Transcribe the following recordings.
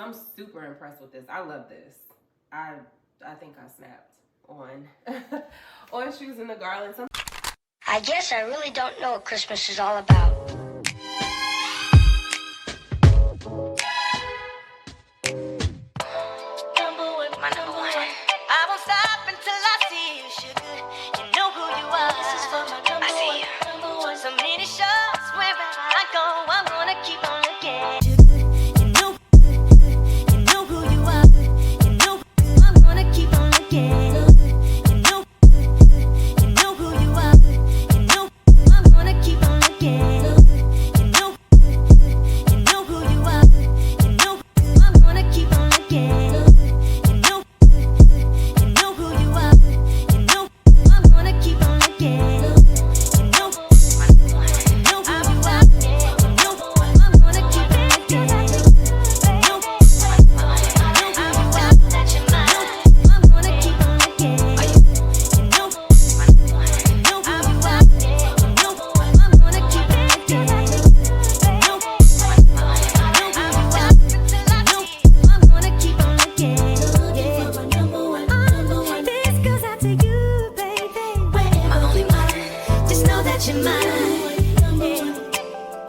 So I'm super impressed with this. I love this. I think I snapped on on shoes in the Garland. I guess I really don't know what Christmas is all about.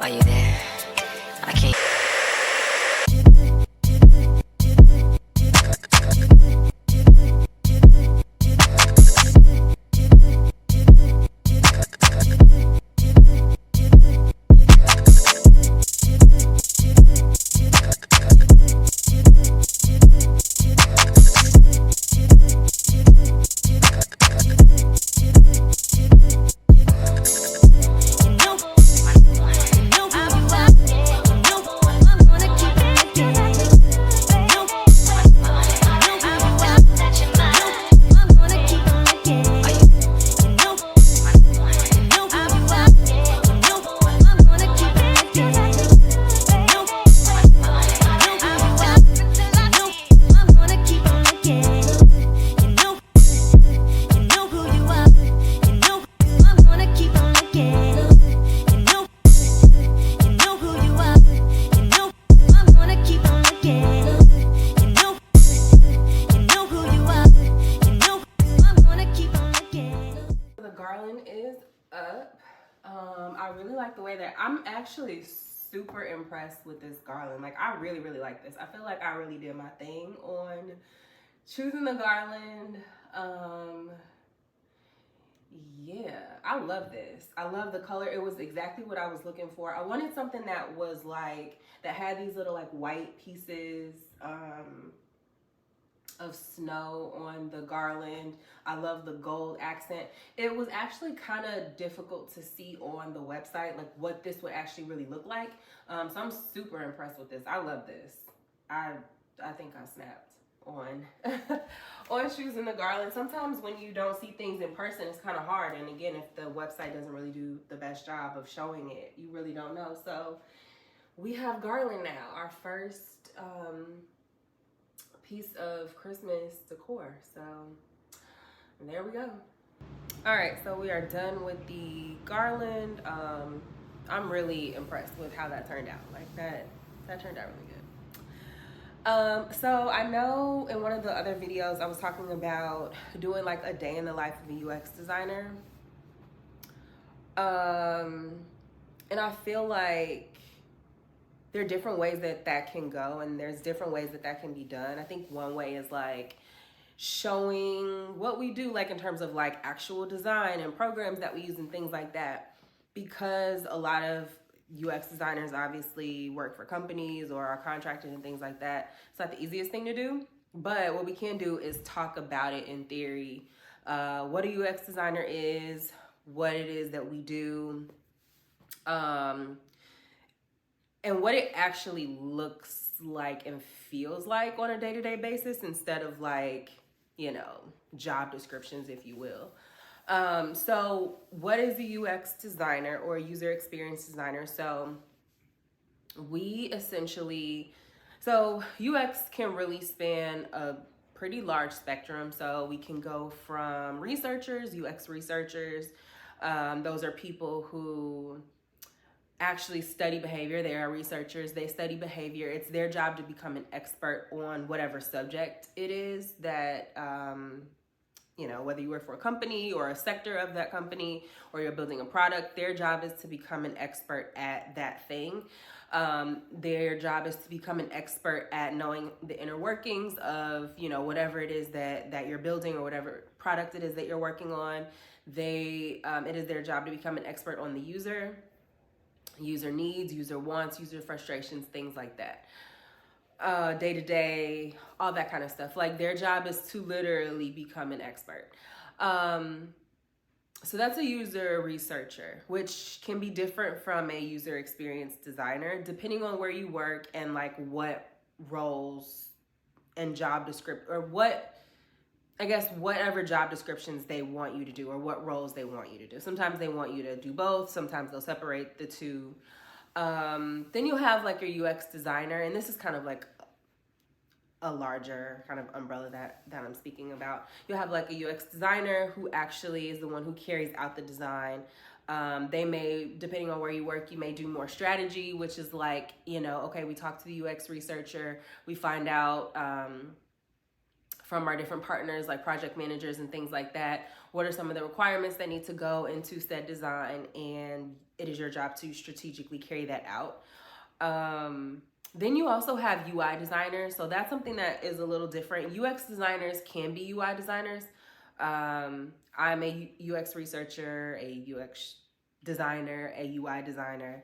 Are you there? I can't. Garland is up. I really like the way that I'm actually super impressed with this Garland. Like, I really like this. I feel like I really did my thing on choosing the Garland. Yeah, I love this. I love the color. It was exactly what I was looking for. I wanted something that was like, that had these little like white pieces of snow on the Garland. I love the gold accent. It was actually kind of difficult to see on the website, like what this would actually really look like. So I'm super impressed with this. I love this. I think I snapped on on shoes in the Garland. Sometimes when you don't see things in person, it's kind of hard. And again, if the website doesn't really do the best job of showing it, you really don't know. So we have Garland now, our first piece of Christmas decor. So there we go. All right, so we are done with the Garland. I'm really impressed with how that turned out. Like that turned out really good. So I know in one of the other videos I was talking about doing like a day in the life of a UX designer. And I feel like there are different ways that can go, and there's different ways that can be done. I think one way is like showing what we do, like in terms of like actual design and programs that we use and things like that, because a lot of UX designers obviously work for companies or are contracted and things like that. It's not the easiest thing to do, but what we can do is talk about it in theory. What a UX designer is, what it is that we do, and what it actually looks like and feels like on a day-to-day basis, instead of like, you know, job descriptions, if you will. So what is a UX designer or a user experience designer? So we essentially, so UX can really span a pretty large spectrum. So we can go from researchers, UX researchers. Those are people who actually study behavior. They are researchers. They study behavior. It's their job to become an expert on whatever subject it is that, you know, whether you work for a company or a sector of that company or you're building a product, their job is to become an expert at that thing. Their job is to become an expert at knowing the inner workings of, you know, whatever it is that you're building or whatever product it is that you're working on. It is their job to become an expert on the user needs, user wants, user frustrations, things like that. Day to day, all that kind of stuff. Like their job is to literally become an expert. So that's a user researcher, which can be different from a user experience designer, depending on where you work and like what roles and job description, or whatever job descriptions they want you to do or what roles they want you to do. Sometimes they want you to do both. Sometimes they'll separate the two. Then you'll have like your UX designer, and this is kind of like a larger kind of umbrella that I'm speaking about. You'll have like a UX designer who actually is the one who carries out the design. They may, depending on where you work, you may do more strategy, which is like, you know, okay, we talk to the UX researcher, we find out from our different partners like project managers and things like that, what are some of the requirements that need to go into said design, and it is your job to strategically carry that out. Then you also have UI designers. So that's something that is a little different. UX designers can be UI designers. I'm a UX researcher, a UX designer, a UI designer.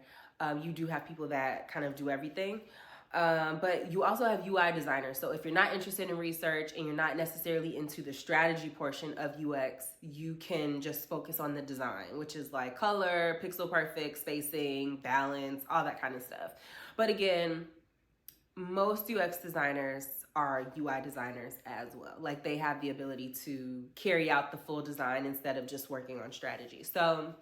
You do have people that kind of do everything. But you also have UI designers. So if you're not interested in research and you're not necessarily into the strategy portion of UX, you can just focus on the design, which is like color, pixel perfect, spacing, balance, all that kind of stuff. But again, most UX designers are UI designers as well. Like they have the ability to carry out the full design instead of just working on strategy. So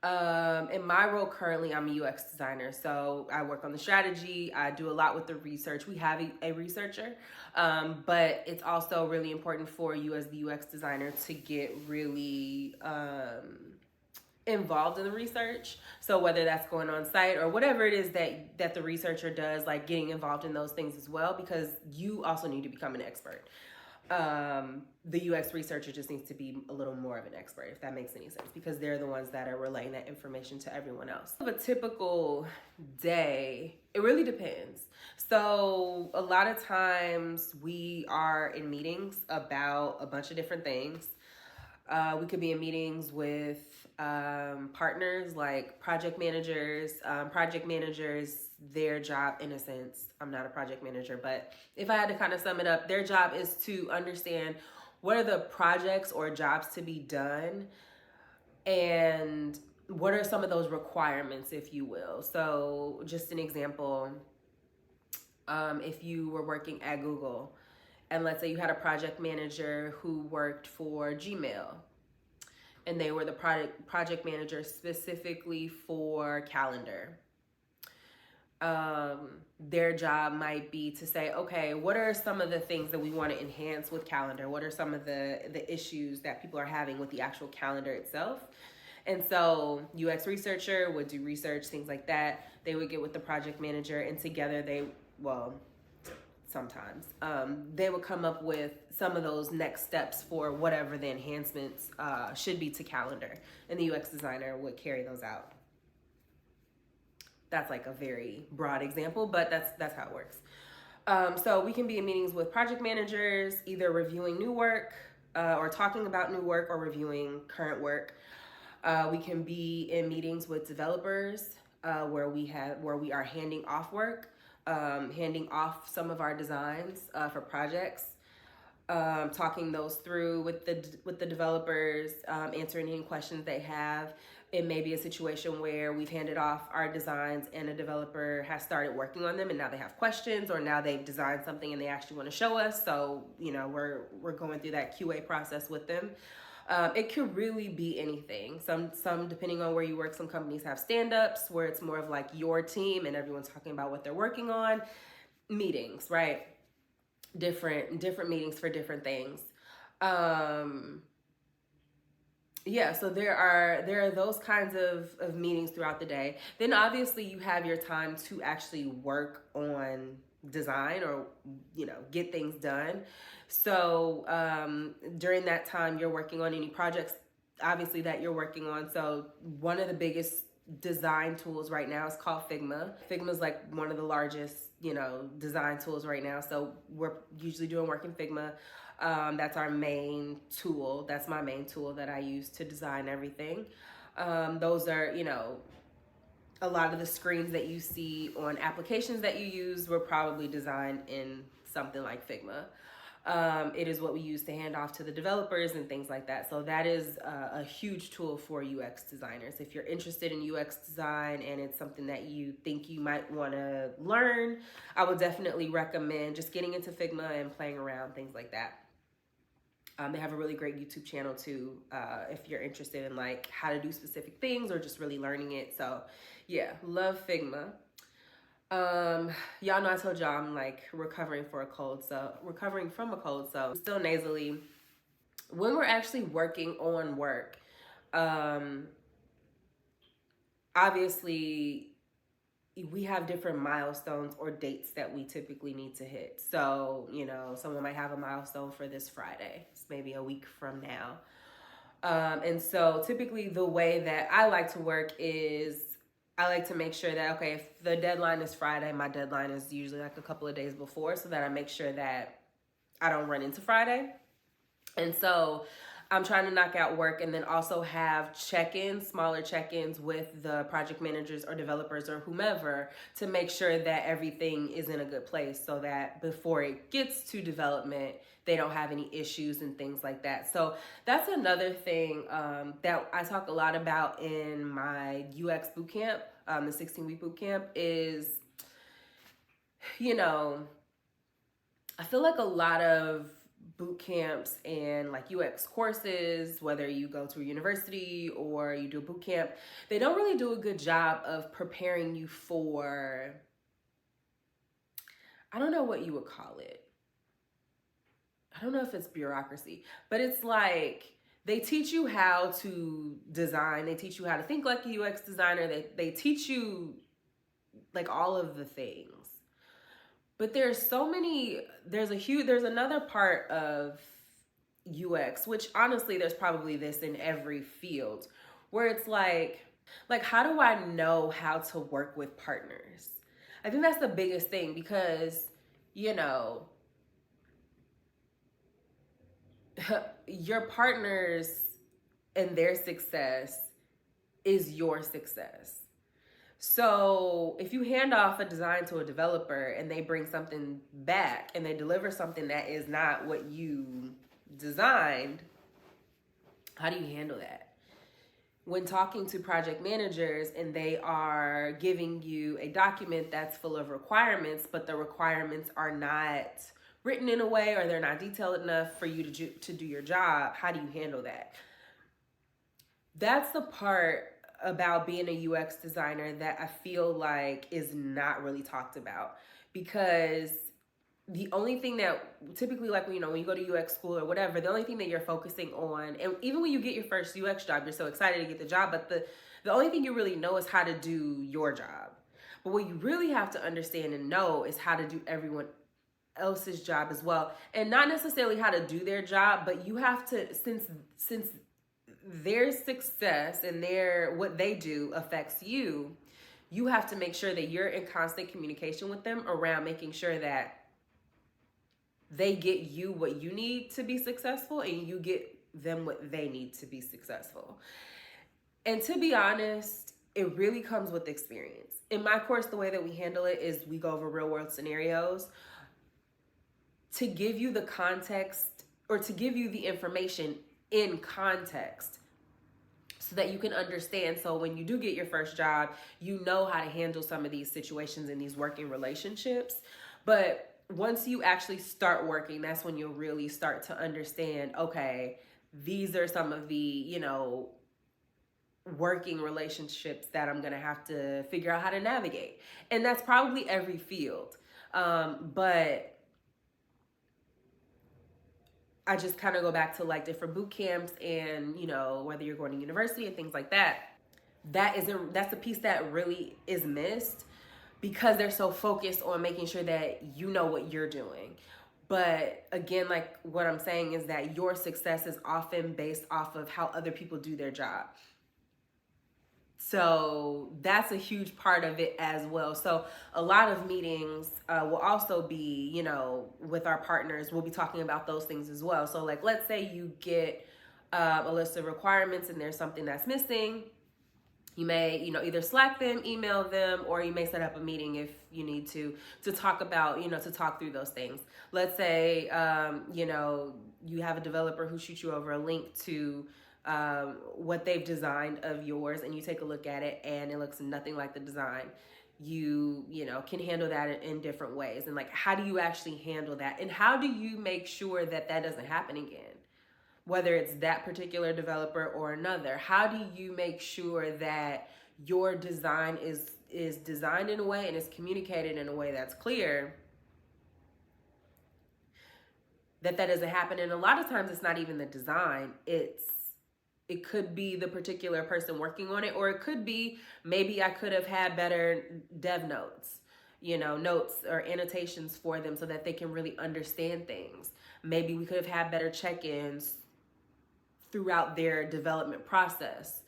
in my role currently, I'm a UX designer. So I work on the strategy. I do a lot with the research. We have a researcher, but it's also really important for you as the UX designer to get really involved in the research. So whether that's going on site or whatever it is that the researcher does, like getting involved in those things as well, because you also need to become an expert. The UX researcher just needs to be a little more of an expert, if that makes any sense, because they're the ones that are relaying that information to everyone else. A typical day, it really depends. So a lot of times we are in meetings about a bunch of different things. We could be in meetings with partners like project managers. Their job, in a sense, I'm not a project manager, but if I had to kind of sum it up, their job is to understand what are the projects or jobs to be done and what are some of those requirements, if you will. So just an example, if you were working at Google, and let's say you had a project manager who worked for Gmail, and they were the project manager specifically for Calendar. Their job might be to say, okay, what are some of the things that we want to enhance with Calendar? What are some of the issues that people are having with the actual calendar itself? And so UX researcher would do research, things like that. They would get with the project manager, and together sometimes they would come up with some of those next steps for whatever the enhancements should be to Calendar, and the UX designer would carry those out. That's like a very broad example, but that's how it works. So we can be in meetings with project managers, either reviewing new work or talking about new work or reviewing current work. We can be in meetings with developers where we are handing off work, handing off some of our designs for projects, talking those through with the developers, answering any questions they have. It may be a situation where we've handed off our designs and a developer has started working on them, and now they have questions, or now they've designed something and they actually want to show us. So, you know, we're going through that QA process with them. It could really be anything. Some depending on where you work, some companies have stand-ups where it's more of like your team and everyone's talking about what they're working on. Meetings, right? Different meetings for different things. yeah, so there are those kinds of meetings throughout the day. Then obviously you have your time to actually work on design, or get things done. So during that time you're working on any projects obviously that you're working on. So one of the biggest design tools right now is called Figma. Figma is like one of the largest design tools right now. So we're usually doing work in Figma. That's our main tool. That's my main tool that I use to design everything. Those are, a lot of the screens that you see on applications that you use were probably designed in something like Figma. It is what we use to hand off to the developers and things like that. So that is a huge tool for UX designers. If you're interested in UX design and it's something that you think you might want to learn, I would definitely recommend just getting into Figma and playing around, things like that. They have a really great YouTube channel too, if you're interested in like how to do specific things or just really learning it. So yeah, love Figma. Y'all know I told y'all I'm like recovering from a cold, so I'm still nasally. When we're actually working on work, obviously we have different milestones or dates that we typically need to hit. So, someone might have a milestone for this Friday. It's maybe a week from now. And so typically the way that I like to work is I like to make sure that, okay, if the deadline is Friday, my deadline is usually like a couple of days before, so that I make sure that I don't run into Friday. And so I'm trying to knock out work and then also have check-ins, smaller check-ins with the project managers or developers or whomever to make sure that everything is in a good place, so that before it gets to development, they don't have any issues and things like that. So that's another thing that I talk a lot about in my UX bootcamp, the 16-week bootcamp, is, I feel like a lot of boot camps and like UX courses, whether you go to a university or you do a boot camp, they don't really do a good job of preparing you for, I don't know what you would call it. I don't know if it's bureaucracy, but it's like they teach you how to design. They teach you how to think like a UX designer. They teach you like all of the things. But there's another part of UX, which honestly, there's probably this in every field, where it's like how do I know how to work with partners? I think that's the biggest thing, because, your partners and their success is your success. So if you hand off a design to a developer and they bring something back and they deliver something that is not what you designed, how do you handle that? When talking to project managers and they are giving you a document that's full of requirements, but the requirements are not written in a way, or they're not detailed enough for you to do your job, how do you handle that? That's the part about being a UX designer that I feel like is not really talked about, because the only thing that typically, like, when you go to UX school or whatever, the only thing that you're focusing on, and even when you get your first UX job, you're so excited to get the job, but the only thing you really know is how to do your job. But what you really have to understand and know is how to do everyone else's job as well. And not necessarily how to do their job, but you have to, since their success and what they do affects you, you have to make sure that you're in constant communication with them around making sure that they get you what you need to be successful and you get them what they need to be successful. And to be honest, it really comes with experience. In my course, the way that we handle it is we go over real world scenarios to give you the context, or to give you the information in context, so that you can understand. So when you do get your first job, you know how to handle some of these situations in these working relationships. But once you actually start working, that's when you'll really start to understand, okay, these are some of the, working relationships that I'm going to have to figure out how to navigate. And that's probably every field. But I just kind of go back to like different boot camps and, you know, whether you're going to university and things like that, that's the piece that really is missed because they're so focused on making sure that you know what you're doing. But again, like what I'm saying is that your success is often based off of how other people do their job. So that's a huge part of it as well. So a lot of meetings will also be, you know, with our partners, we'll be talking about those things as well. So like, let's say you get a list of requirements and there's something that's missing. You may, you know, either Slack them, email them, or you may set up a meeting if you need to talk about, you know, to talk through those things. Let's say, you know, you have a developer who shoots you over a link to what they've designed of yours, and you take a look at it and it looks nothing like the design. You know, can handle that in different ways. And like, how do you actually handle that? And how do you make sure that that doesn't happen again? Whether it's that particular developer or another, how do you make sure that your design is designed in a way and is communicated in a way that's clear, that doesn't happen? And a lot of times it's not even the design, it could be the particular person working on it, or it could be maybe I could have had better dev notes, you know, notes or annotations for them so that they can really understand things. Maybe we could have had better check-ins throughout their development process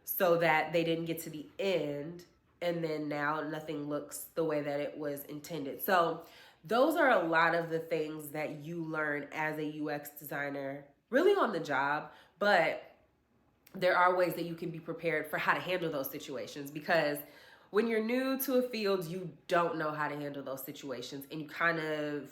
so that they didn't get to the end and then now nothing looks the way that it was intended. So those are a lot of the things that you learn as a UX designer, really on the job, but there are ways that you can be prepared for how to handle those situations, because when you're new to a field, you don't know how to handle those situations, and you kind of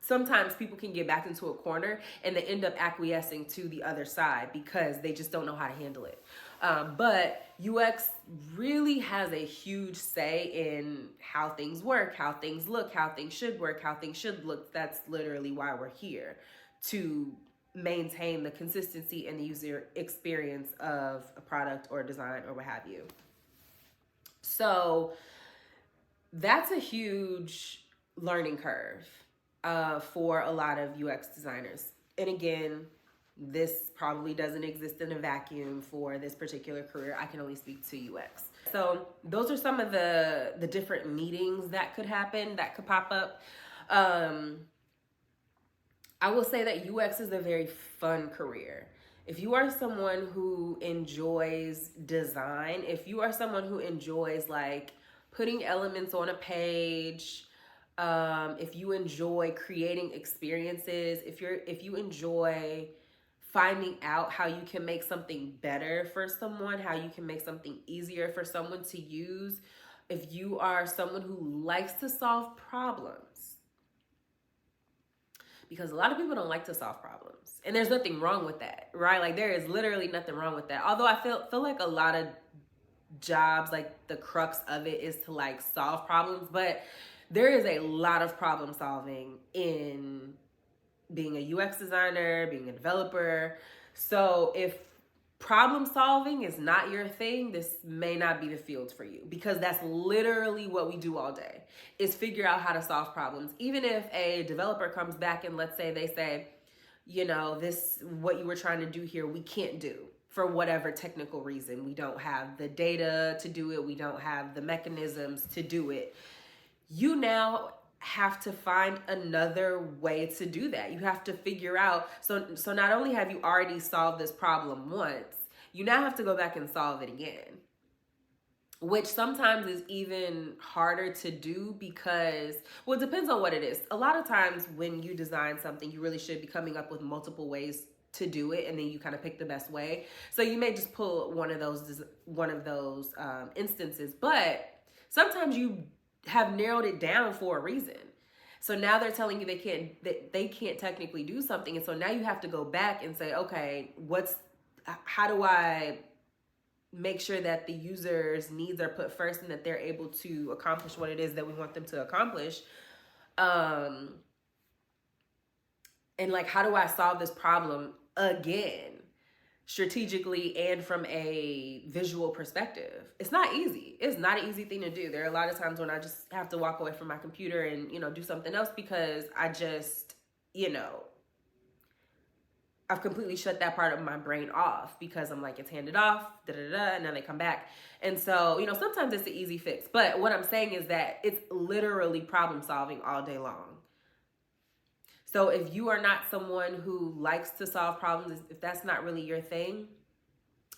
sometimes people can get back into a corner and they end up acquiescing to the other side because they just don't know how to handle it. But UX really has a huge say in how things work, how things look, how things should work, how things should look. That's literally why we're here, to maintain the consistency and the user experience of a product or design or what have you. So that's a huge learning curve for a lot of UX designers. And again, this probably doesn't exist in a vacuum for this particular career. I can only speak to UX. So those are some of the different meetings that could happen, that could pop up. I will say that UX is a very fun career. If you are someone who enjoys design, if you are someone who enjoys like putting elements on a page, if you enjoy creating experiences, if you enjoy finding out how you can make something better for someone, how you can make something easier for someone to use, if you are someone who likes to solve problems, because a lot of people don't like to solve problems, and there's nothing wrong with that, right? Like there is literally nothing wrong with that. Although I feel like a lot of jobs, like the crux of it is to like solve problems, but there is a lot of problem solving in being a UX designer, being a developer. So if problem solving is not your thing, this may not be the field for you, because that's literally what we do all day, is figure out how to solve problems. Even if a developer comes back and let's say they say, you know, this, what you were trying to do here, we can't do for whatever technical reason. We don't have the data to do it. We don't have the mechanisms to do it. You now have to find another way to do that. You have to figure out, so not only have you already solved this problem once, you now have to go back and solve it again, which sometimes is even harder to do because, well, it depends on what it is. A lot of times when you design something, you really should be coming up with multiple ways to do it, and then you kind of pick the best way. So you may just pull one of those instances, but sometimes you have narrowed it down for a reason. So now they're telling you they can't technically do something, and so now you have to go back and say, okay, how do I make sure that the user's needs are put first and that they're able to accomplish what it is that we want them to accomplish? And like, how do I solve this problem again, strategically and from a visual perspective? It's not easy. It's not an easy thing to do. There are a lot of times when I just have to walk away from my computer and, you know, do something else because I just, you know, I've completely shut that part of my brain off because I'm like, it's handed off, and then they come back. And so, sometimes it's an easy fix. But what I'm saying is that it's literally problem solving all day long. So if you are not someone who likes to solve problems, if that's not really your thing,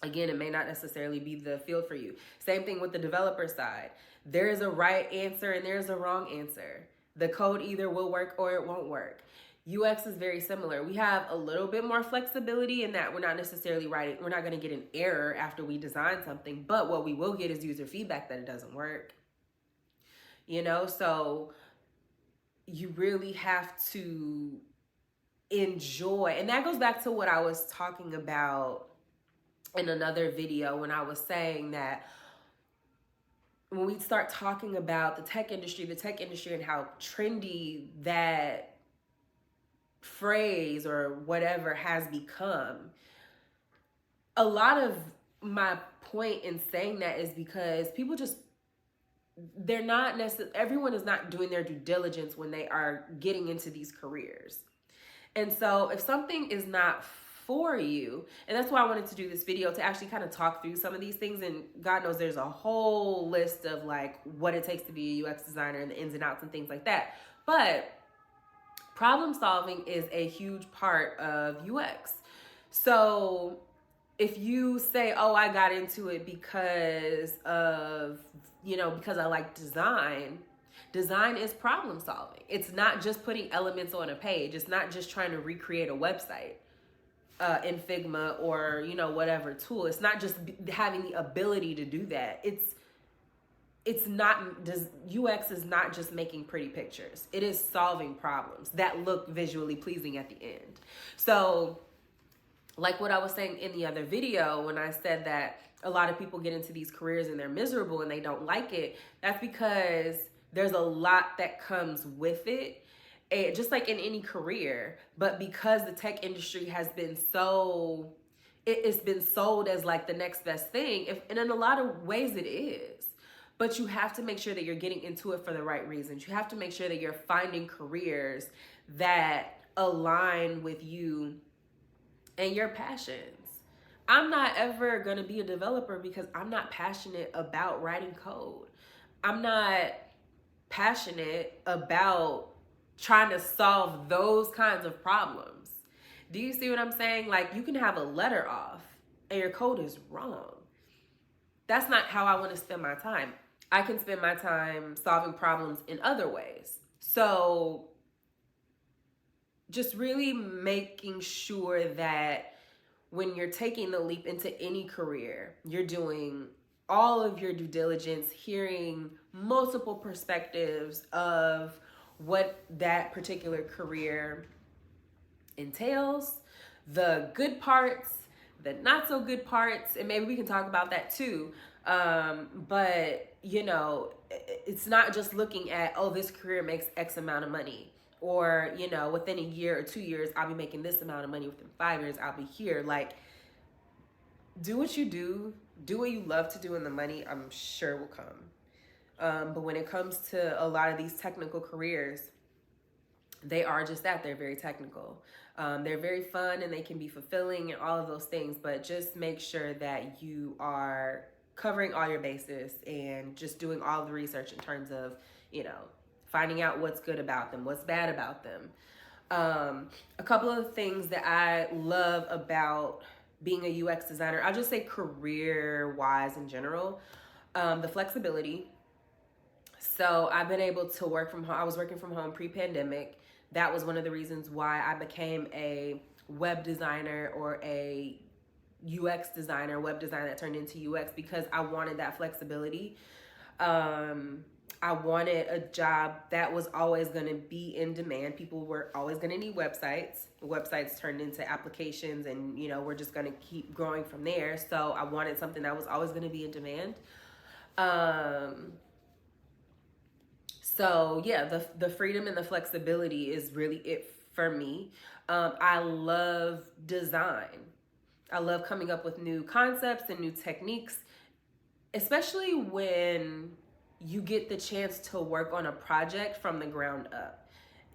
again, it may not necessarily be the field for you. Same thing with the developer side. There is a right answer and there's a wrong answer. The code either will work or it won't work. UX is very similar. We have a little bit more flexibility in that we're not necessarily writing, we're not going to get an error after we design something, but what we will get is user feedback that it doesn't work. So you really have to enjoy, and that goes back to what I was talking about in another video when I was saying that when we start talking about the tech industry and how trendy that phrase or whatever has become, a lot of my point in saying that is because people just, they're not necessarily, everyone is not doing their due diligence when they are getting into these careers. And so if something is not for you, and that's why I wanted to do this video, to actually kind of talk through some of these things. And God knows there's a whole list of like what it takes to be a UX designer and the ins and outs and things like that. But problem solving is a huge part of UX. So if you say, oh, I got into it because of, because I like design. Design is problem solving. It's not just putting elements on a page. It's not just trying to recreate a website in Figma or, whatever tool. It's not just having the ability to do that. UX is not just making pretty pictures. It is solving problems that look visually pleasing at the end. So like what I was saying in the other video, when I said that a lot of people get into these careers and they're miserable and they don't like it, that's because there's a lot that comes with it, just like in any career. But because the tech industry has been it's been sold as like the next best thing, and in a lot of ways it is. But you have to make sure that you're getting into it for the right reasons. You have to make sure that you're finding careers that align with you and your passions. I'm not ever going to be a developer because I'm not passionate about writing code. I'm not passionate about trying to solve those kinds of problems. Do you see what I'm saying? Like, you can have a letter off and your code is wrong. That's not how I want to spend my time. I can spend my time solving problems in other ways. So just really making sure that when you're taking the leap into any career, you're doing all of your due diligence, hearing multiple perspectives of what that particular career entails, the good parts, the not so good parts, and maybe we can talk about that too. But it's not just looking at, oh, this career makes X amount of money, or, within a year or 2 years, I'll be making this amount of money. Within 5 years, I'll be here. Like, do what you do what you love to do, and the money, I'm sure, will come. But when it comes to a lot of these technical careers, they are just that. They're very technical. They're very fun and they can be fulfilling and all of those things, but just make sure that you are covering all your bases and just doing all the research in terms of, finding out what's good about them, what's bad about them. A couple of things that I love about being a UX designer, I'll just say career-wise in general, the flexibility. So I've been able to work from home. I was working from home pre-pandemic. That was one of the reasons why I became a web designer or a UX designer, web designer that turned into UX, because I wanted that flexibility. I wanted a job that was always going to be in demand. People were always going to need websites. Websites turned into applications, and we're just going to keep growing from there. So I wanted something that was always going to be in demand. So yeah, the freedom and the flexibility is really it for me. I love design. I love coming up with new concepts and new techniques, especially when you get the chance to work on a project from the ground up.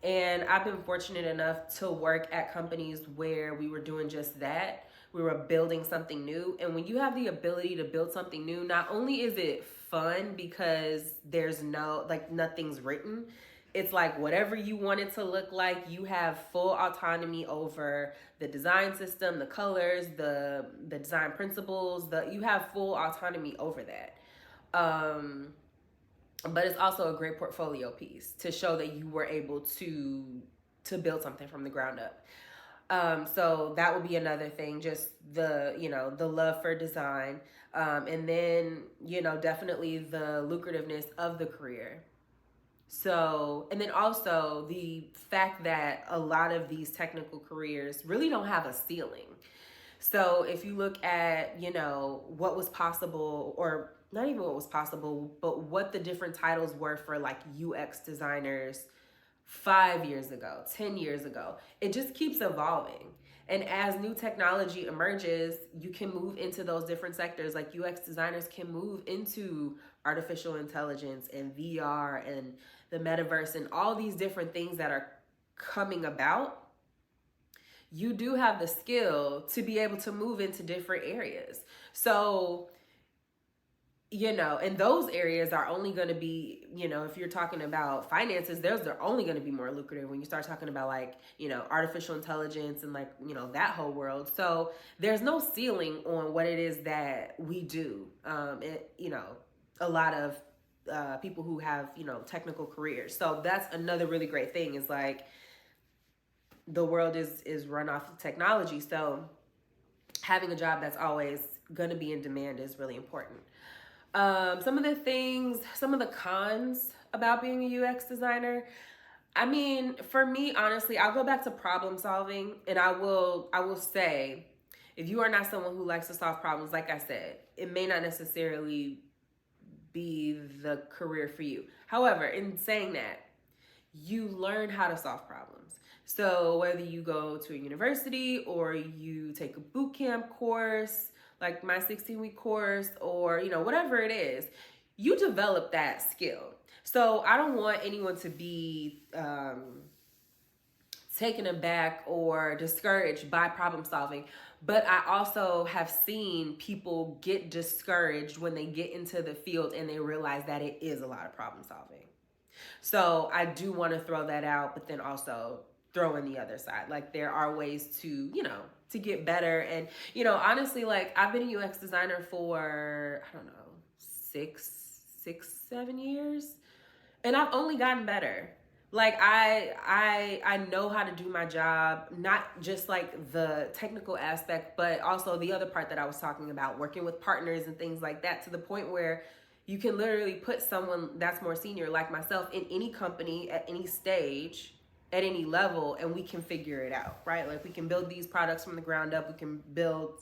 And I've been fortunate enough to work at companies where we were doing just that. We were building something new. And when you have the ability to build something new, not only is it fun because there's nothing's written. It's like whatever you want it to look like, you have full autonomy over the design system, the colors, the design principles, you have full autonomy over that. But it's also a great portfolio piece to show that you were able to build something from the ground up. So that would be another thing, just the love for design. And then, definitely the lucrativeness of the career. So, and then also the fact that a lot of these technical careers really don't have a ceiling. So if you look at, what was possible, or not even what was possible, but what the different titles were for like UX designers 5 years ago, 10 years ago, it just keeps evolving. And as new technology emerges, you can move into those different sectors. Like UX designers can move into artificial intelligence and VR and the metaverse and all these different things that are coming about. You do have the skill to be able to move into different areas. So, and those areas are only going to be, if you're talking about finances, they're only going to be more lucrative when you start talking about like, artificial intelligence and like, that whole world. So there's no ceiling on what it is that we do. A lot of people who have, technical careers. So that's another really great thing is like the world is run off of technology. So having a job that's always going to be in demand is really important. Some of the cons about being a UX designer. I mean, for me, honestly, I'll go back to problem solving, and I will say, if you are not someone who likes to solve problems, like I said, it may not necessarily be the career for you. However, in saying that, you learn how to solve problems. So whether you go to a university or you take a bootcamp course, like my 16-week course, or whatever it is, you develop that skill. So I don't want anyone to be taken aback or discouraged by problem solving, but I also have seen people get discouraged when they get into the field and they realize that it is a lot of problem solving. So I do want to throw that out, but then also throw in the other side. Like there are ways to, to get better. And, honestly, like I've been a UX designer for, I don't know, 7 years. And I've only gotten better. Like I know how to do my job, not just like the technical aspect, but also the other part that I was talking about, working with partners and things like that, to the point where you can literally put someone that's more senior like myself in any company at any stage, at any level, and we can figure it out, right? Like we can build these products from the ground up. We can build,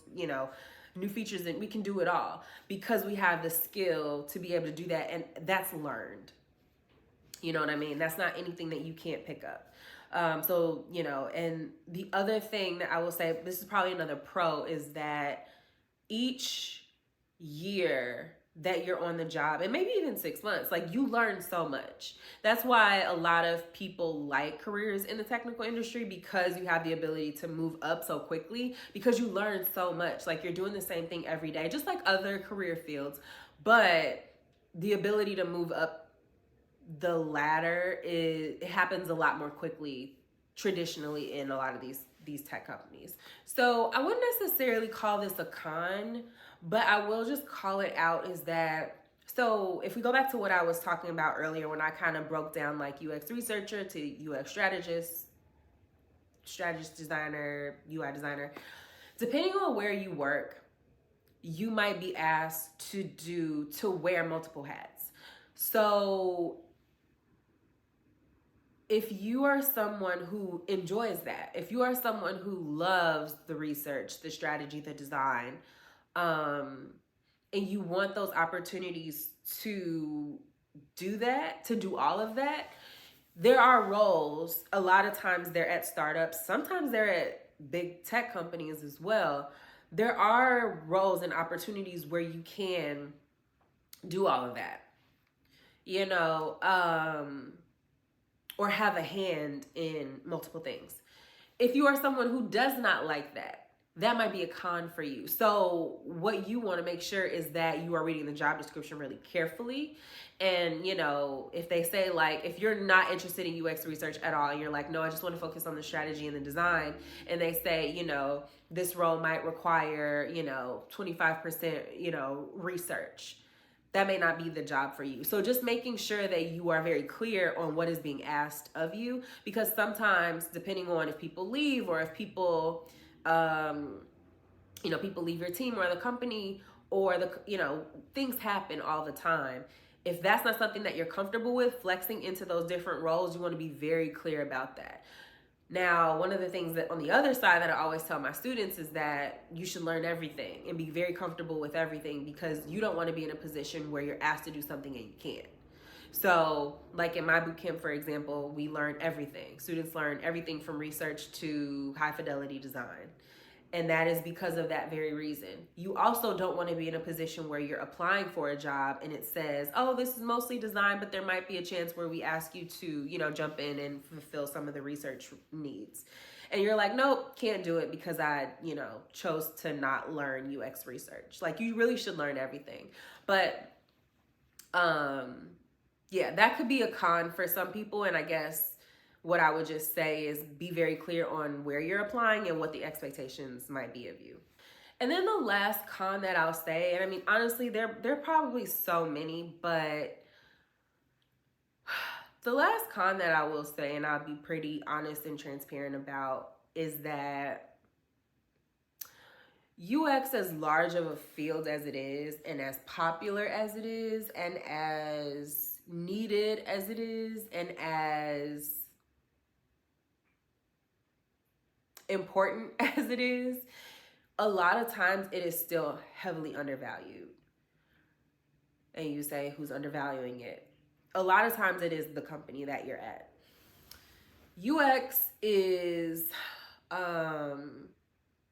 new features, and we can do it all because we have the skill to be able to do that. And that's learned. You know what I mean? That's not anything that you can't pick up. So, and the other thing that I will say, this is probably another pro, is that each year that you're on the job, and maybe even 6 months, like you learn so much. That's why a lot of people like careers in the technical industry, because you have the ability to move up so quickly, because you learn so much. Like you're doing the same thing every day, just like other career fields, but the ability to move up the ladder, it happens a lot more quickly traditionally in a lot of these tech companies. So I wouldn't necessarily call this a con, but I will just call it out, is that, so if we go back to what I was talking about earlier, when I kind of broke down like UX researcher to UX strategist designer, UI designer, depending on where you work, you might be asked to wear multiple hats. So if you are someone who enjoys that, if you are someone who loves the research, the strategy, the design, and you want those opportunities to do that, to do all of that, there are roles. A lot of times they're at startups. Sometimes they're at big tech companies as well. There are roles and opportunities where you can do all of that, or or have a hand in multiple things. If you are someone who does not like that, that might be a con for you. So what you want to make sure is that you are reading the job description really carefully. And, you know, if they say, like, if you're not interested in UX research at all, and you're like, no, I just want to focus on the strategy and the design, and they say, you know, this role might require, you know, 25%, you know, research, that may not be the job for you. So just making sure that you are very clear on what is being asked of you, because sometimes, depending on if people leave or if people, you know, people leave your team or the company, or the, you know, things happen all the time. If that's not something that you're comfortable with, flexing into those different roles, you want to be very clear about that. Now, one of the things that on the other side that I always tell my students is that you should learn everything and be very comfortable with everything, because you don't want to be in a position where you're asked to do something and you can't. So like in my bootcamp, for example, we learn everything. Students learn everything from research to high fidelity design. And that is because of that very reason. You also don't want to be in a position where you're applying for a job and it says, oh, this is mostly design, but there might be a chance where we ask you to, you know, jump in and fulfill some of the research needs. And you're like, nope, can't do it because I, you know, chose to not learn UX research. Like, you really should learn everything. But, yeah, that could be a con for some people. And I guess what I would just say is be very clear on where you're applying and what the expectations might be of you. And then the last con that I'll say, and I mean, honestly, there are probably so many, but the last con that I will say, and I'll be pretty honest and transparent about, is that UX, as large of a field as it is, and as popular as it is, and as needed as it is, and as important as it is, a lot of times it is still heavily undervalued. And you say, who's undervaluing it? A lot of times it is the company that you're at. UX is,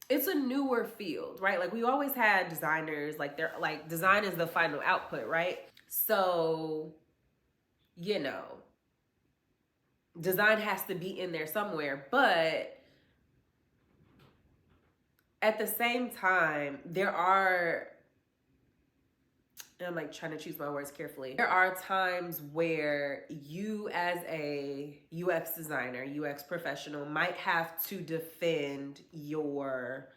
it's a newer field, right? Like, we always had designers, like, they're like, design is the final output, right? So, you know, design has to be in there somewhere, but at the same time, there are, and I'm like trying to choose my words carefully, there are times where you as a UX designer, UX professional, might have to defend your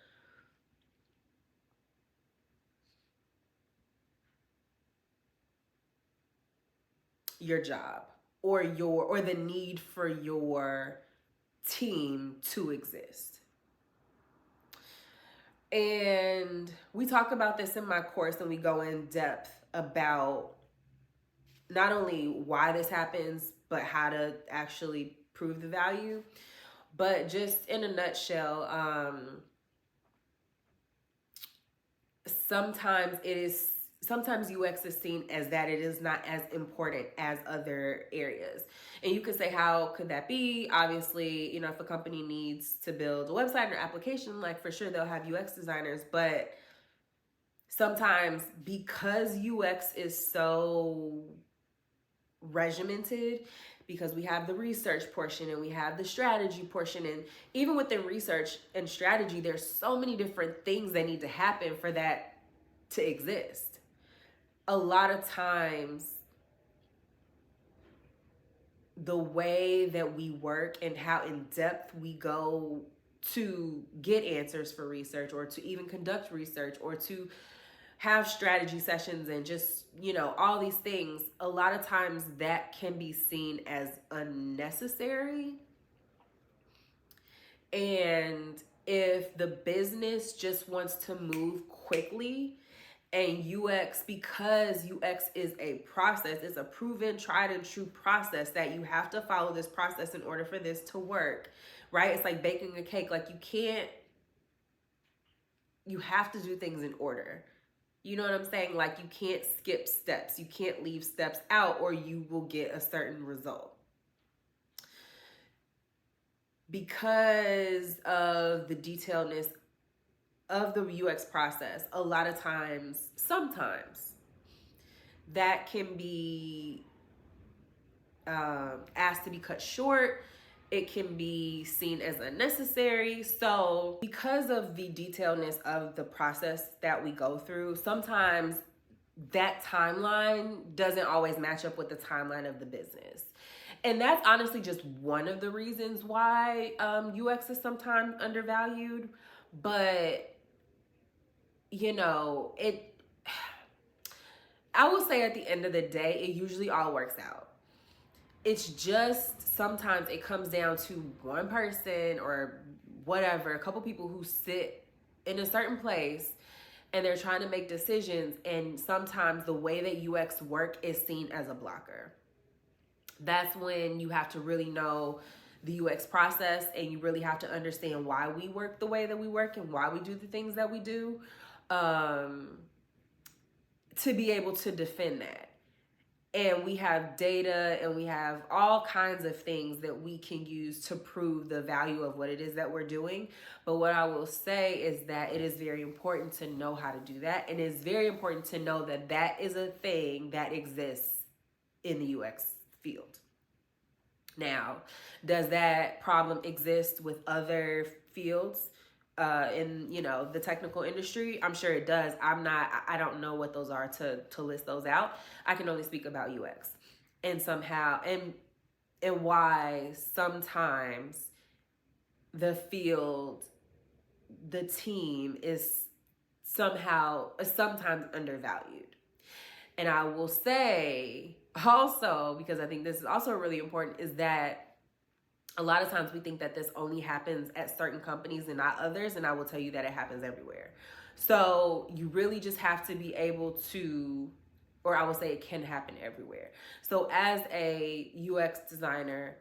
job or the need for your team to exist. And we talk about this in my course, and we go in depth about not only why this happens, but how to actually prove the value. But just in a nutshell, sometimes UX is seen as that it is not as important as other areas. And you could say, how could that be? Obviously, you know, if a company needs to build a website or application, like, for sure they'll have UX designers, but sometimes because UX is so regimented, because we have the research portion and we have the strategy portion, and even within research and strategy, there's so many different things that need to happen for that to exist. A lot of times, the way that we work and how in depth we go to get answers for research, or to even conduct research, or to have strategy sessions, and just, you know, all these things, a lot of times that can be seen as unnecessary. And if the business just wants to move quickly, and because UX is a process, it's a proven, tried and true process that you have to follow this process in order for this to work, right? It's like baking a cake. Like, you have to do things in order. You know what I'm saying? Like, you can't skip steps. You can't leave steps out, or you will get a certain result. Because of the detailedness of the UX process, a lot of sometimes that can be asked to be cut short. It can be seen as unnecessary. So because of the detailedness of the process that we go through, sometimes that timeline doesn't always match up with the timeline of the business. And that's honestly just one of the reasons why UX is sometimes undervalued. But, you know, I will say at the end of the day, it usually all works out. It's just sometimes it comes down to one person or whatever, a couple people who sit in a certain place and they're trying to make decisions, and sometimes the way that UX work is seen as a blocker. That's when you have to really know the UX process, and you really have to understand why we work the way that we work and why we do the things that we do, to be able to defend that. And we have data and we have all kinds of things that we can use to prove the value of what it is that we're doing. But what I will say is that it is very important to know how to do that. And it's very important to know that that is a thing that exists in the UX field. Now, does that problem exist with other fields in, you know, the technical industry? I'm sure it does. I don't know what those are to list those out. I can only speak about UX. And somehow, and why sometimes the field, the team is sometimes undervalued. And I will say also, because I think this is also really important, is that a lot of times we think that this only happens at certain companies and not others, and I will tell you that it happens everywhere. So you really just have to be able to, or I will say it can happen everywhere. So as a UX designer,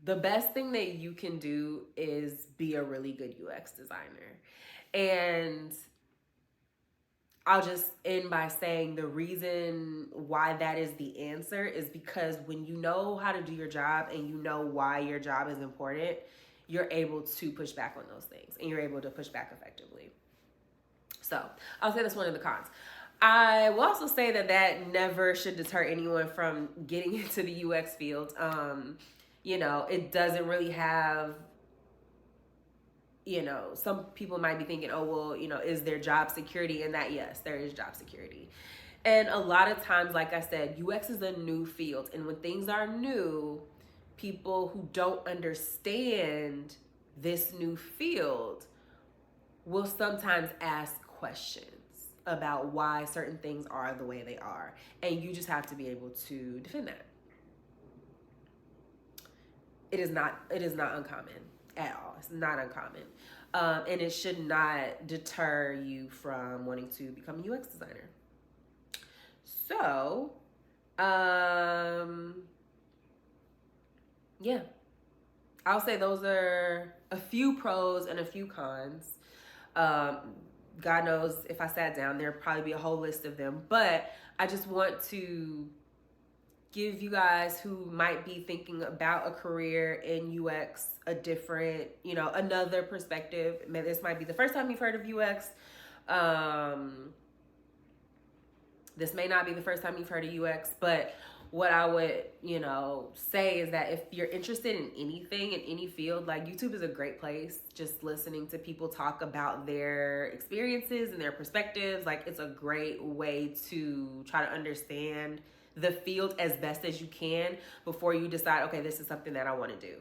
the best thing that you can do is be a really good UX designer. And I'll just end by saying the reason why that is the answer is because when you know how to do your job and you know why your job is important, you're able to push back on those things and you're able to push back effectively. So I'll say that's one of the cons. I will also say that never should deter anyone from getting into the UX field. You know, it doesn't really have, you know, some people might be thinking, oh, well, you know, is there job security in that? Yes, there is job security. And a lot of times, like I said, UX is a new field. And when things are new, people who don't understand this new field will sometimes ask questions about why certain things are the way they are. And you just have to be able to defend that. It is not uncommon at all. It's not uncommon. And it should not deter you from wanting to become a UX designer. So, yeah, I'll say those are a few pros and a few cons. God knows if I sat down, there'd probably be a whole list of them. But I just want to give you guys who might be thinking about a career in UX a different, you know, another perspective. This might be the first time you've heard of UX. This may not be the first time you've heard of UX, but what I would, you know, say is that if you're interested in anything, in any field, like YouTube is a great place. Just listening to people talk about their experiences and their perspectives, like it's a great way to try to understand the field as best as you can before you decide, okay, this is something that I want to do.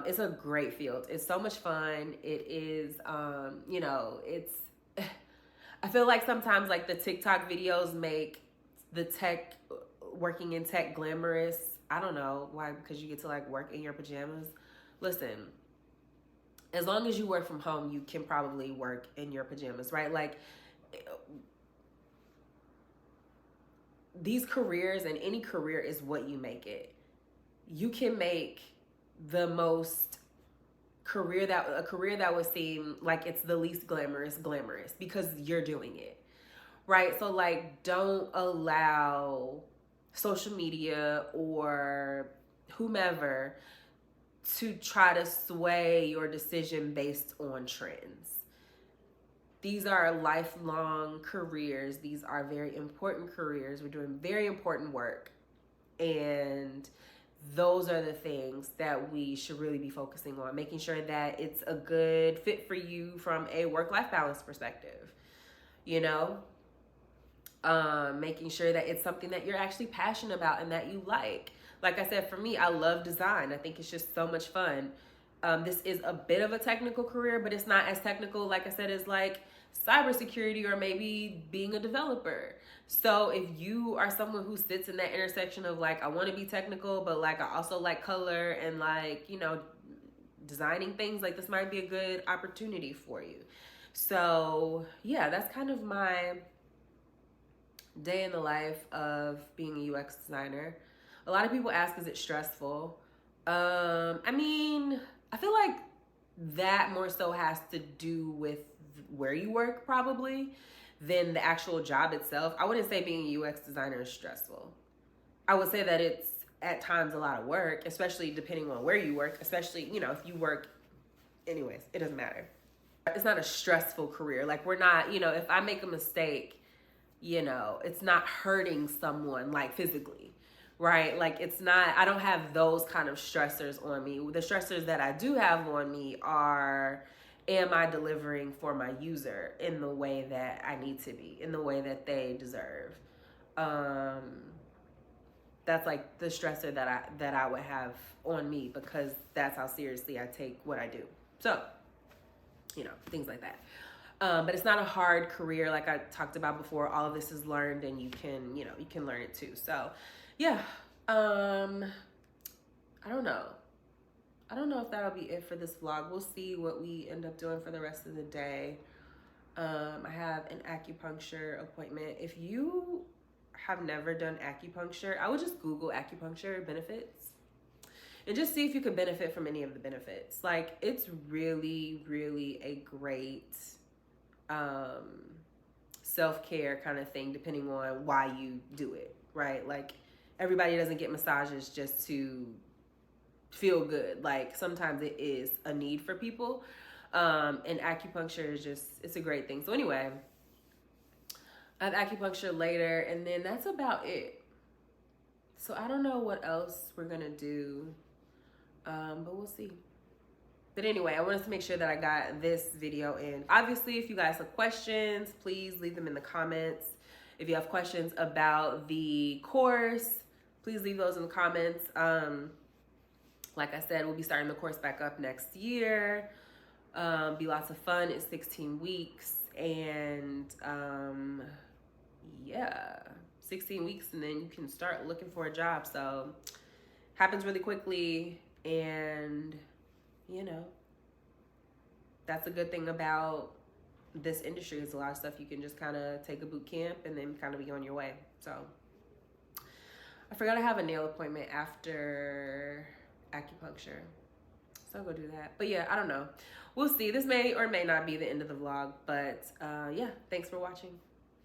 It's a great field. It's so much fun. It is, you know, it's, I feel like sometimes like the TikTok videos make the working in tech glamorous. I don't know why, because you get to like work in your pajamas. Listen, as long as you work from home, you can probably work in your pajamas, right? Like, these careers, and any career is what you make it. You can make the most a career that would seem like it's the least glamorous because you're doing it, right? So like, don't allow social media or whomever to try to sway your decision based on trends. These are lifelong careers. These are very important careers. We're doing very important work. And those are the things that we should really be focusing on, making sure that it's a good fit for you from a work-life balance perspective, you know, making sure that it's something that you're actually passionate about and that you like. Like I said, for me, I love design. I think it's just so much fun. This is a bit of a technical career, but it's not as technical, like I said, as like cybersecurity or maybe being a developer. So if you are someone who sits in that intersection of like, I want to be technical, but like I also like color and like, you know, designing things, like this might be a good opportunity for you. So yeah, that's kind of my day in the life of being a UX designer. A lot of people ask, is it stressful? I mean, I feel like that more so has to do with where you work probably than the actual job itself. I wouldn't say being a UX designer is stressful. I would say that it's at times a lot of work, especially depending on where you work, especially, you know, if you work, anyways, it doesn't matter. It's not a stressful career. Like we're not, you know, if I make a mistake, you know, it's not hurting someone like physically, right? Like it's not, I don't have those kind of stressors on me. The stressors that I do have on me are, am I delivering for my user in the way that I need to be, in the way that they deserve? That's like the stressor that I would have on me, because that's how seriously I take what I do. So, you know, things like that. But it's not a hard career. Like I talked about before, all of this is learned and you can, you know, you can learn it too. So yeah, I don't know. I don't know if that'll be it for this vlog. We'll see what we end up doing for the rest of the day. I have an acupuncture appointment. If you have never done acupuncture, I would just Google acupuncture benefits and just see if you could benefit from any of the benefits. Like it's really, really a great self-care kind of thing, depending on why you do it, right? Like everybody doesn't get massages just to feel good. Like sometimes it is a need for people, and acupuncture is just, it's a great thing. So anyway, I have acupuncture later, and then that's about it. So I don't know what else we're gonna do, but we'll see. But anyway, I wanted to make sure that I got this video in. Obviously, if you guys have questions, please leave them in the comments. If you have questions about the course, please leave those in the comments. Like I said, we'll be starting the course back up next year. Be lots of fun. It's 16 weeks. And yeah, 16 weeks, and then you can start looking for a job. So happens really quickly. And you know, that's a good thing about this industry. Is a lot of stuff you can just kind of take a boot camp and then kind of be on your way. So I forgot I have a nail appointment after acupuncture, so I'll go do that. But yeah, I don't know, we'll see. This may or may not be the end of the vlog, but yeah, thanks for watching.